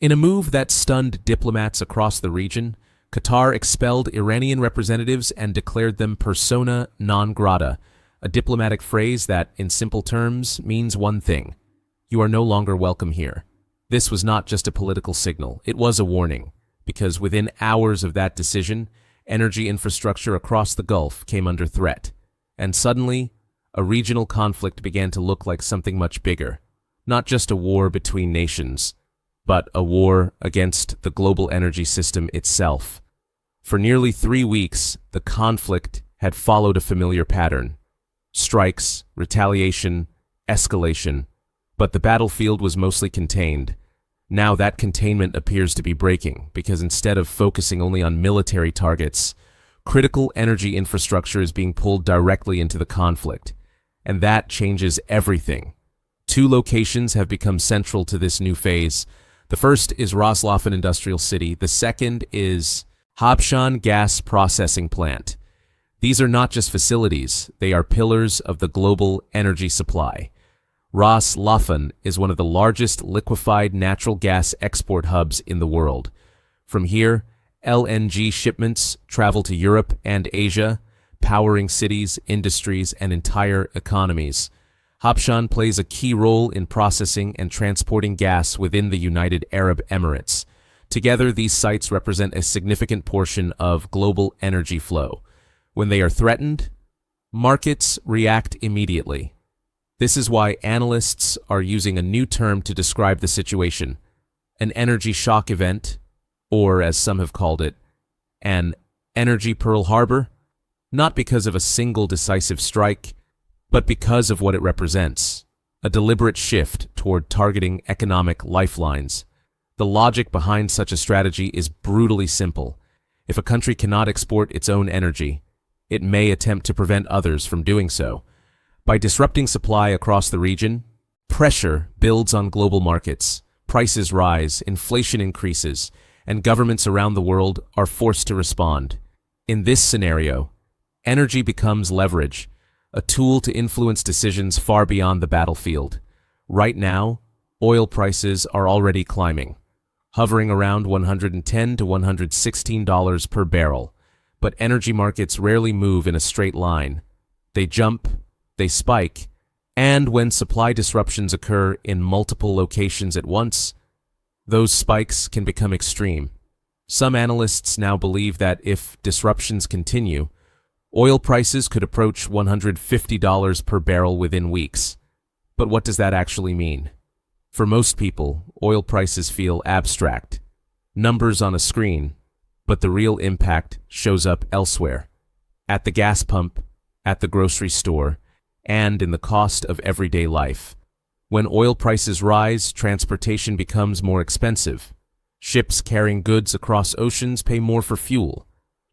In a move that stunned diplomats across the region, Qatar expelled Iranian representatives and declared them persona non grata, a diplomatic phrase that, in simple terms, means one thing: you are no longer welcome here. This was not just a political signal, it was a warning, because within hours of that decision, energy infrastructure across the Gulf came under threat. And suddenly, a regional conflict began to look like something much bigger. Not just a war between nations, but a war against the global energy system itself. For nearly 3 weeks, the conflict had followed a familiar pattern: strikes, retaliation, escalation. But the battlefield was mostly contained. Now that containment appears to be breaking, because instead of focusing only on military targets, critical energy infrastructure is being pulled directly into the conflict. And that changes everything. 2 locations have become central to this new phase. The first is Laffan Industrial City. The second is Habshan Gas Processing Plant. These are not just facilities, they are pillars of the global energy supply. Laffan is one of the largest liquefied natural gas export hubs in the world. From here, LNG shipments travel to Europe and Asia, powering cities, industries, and entire economies. Habshan plays a key role in processing and transporting gas within the United Arab Emirates. Together, these sites represent a significant portion of global energy flow. When they are threatened, markets react immediately. This is why analysts are using a new term to describe the situation: an energy shock event, or as some have called it, an energy Pearl Harbor, not because of a single decisive strike, but because of what it represents: a deliberate shift toward targeting economic lifelines. The logic behind such a strategy is brutally simple. If a country cannot export its own energy, it may attempt to prevent others from doing so. By disrupting supply across the region, pressure builds on global markets, prices rise, inflation increases, and governments around the world are forced to respond. In this scenario, energy becomes leverage, a tool to influence decisions far beyond the battlefield. Right now, oil prices are already climbing, hovering around $110 to $116 per barrel. But energy markets rarely move in a straight line. They jump, they spike, and when supply disruptions occur in multiple locations at once, those spikes can become extreme. Some analysts now believe that if disruptions continue, oil prices could approach $150 per barrel within weeks. But what does that actually mean? For most people, oil prices feel abstract, numbers on a screen, but the real impact shows up elsewhere: at the gas pump, at the grocery store, and in the cost of everyday life. When oil prices rise, transportation becomes more expensive. Ships carrying goods across oceans pay more for fuel.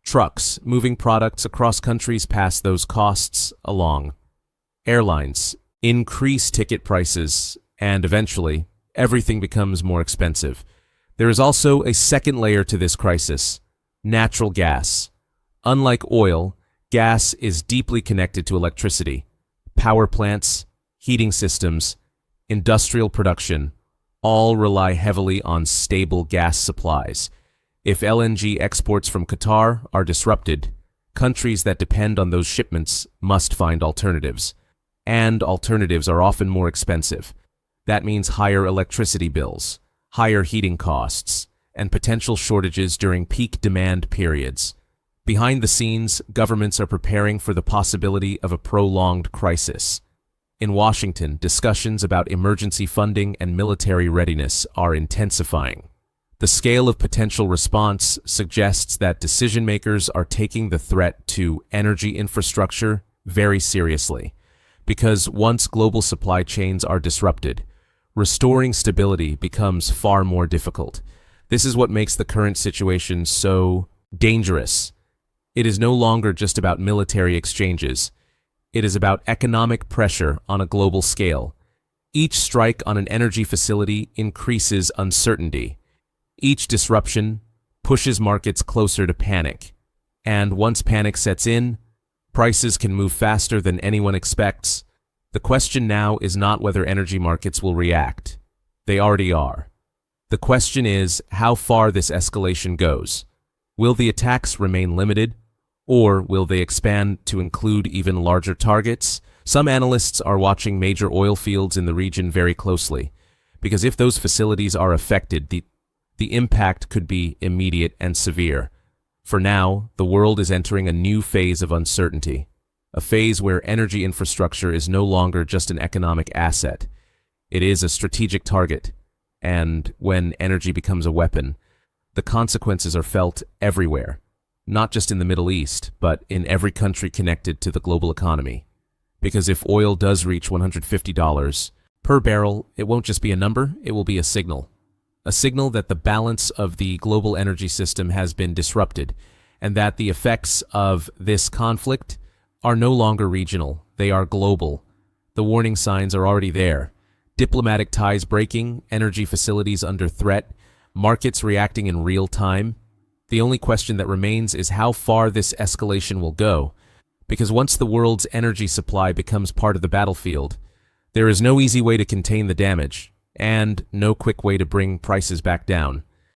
Trucks moving products across countries pass those costs along. Airlines increase ticket prices, and eventually, everything becomes more expensive. There is also a second layer to this crisis: natural gas. Unlike oil, gas is deeply connected to electricity. Power plants, heating systems, industrial production all rely heavily on stable gas supplies. If LNG exports from Qatar are disrupted, countries that depend on those shipments must find alternatives. And alternatives are often more expensive. That means higher electricity bills, higher heating costs, and potential shortages during peak demand periods. Behind the scenes, governments are preparing for the possibility of a prolonged crisis. In Washington, discussions about emergency funding and military readiness are intensifying. The scale of potential response suggests that decision-makers are taking the threat to energy infrastructure very seriously, because once global supply chains are disrupted, restoring stability becomes far more difficult. This is what makes the current situation so dangerous. It is no longer just about military exchanges. It is about economic pressure on a global scale. Each strike on an energy facility increases uncertainty. Each disruption pushes markets closer to panic. And once panic sets in, prices can move faster than anyone expects. The question now is not whether energy markets will react. They already are. The question is how far this escalation goes. Will the attacks remain limited, or will they expand to include even larger targets? Some analysts are watching major oil fields in the region very closely, because if those facilities are affected, the impact could be immediate and severe. For now, the world is entering a new phase of uncertainty, a phase where energy infrastructure is no longer just an economic asset. It is a strategic target, and when energy becomes a weapon, the consequences are felt everywhere, not just in the Middle East, but in every country connected to the global economy. Because if oil does reach $150 per barrel, it won't just be a number, it will be a signal. A signal that the balance of the global energy system has been disrupted, and that the effects of this conflict are no longer regional, they are global. The warning signs are already there. Diplomatic ties breaking, energy facilities under threat, markets reacting in real time. The only question that remains is how far this escalation will go, because once the world's energy supply becomes part of the battlefield, there is no easy way to contain the damage, and no quick way to bring prices back down.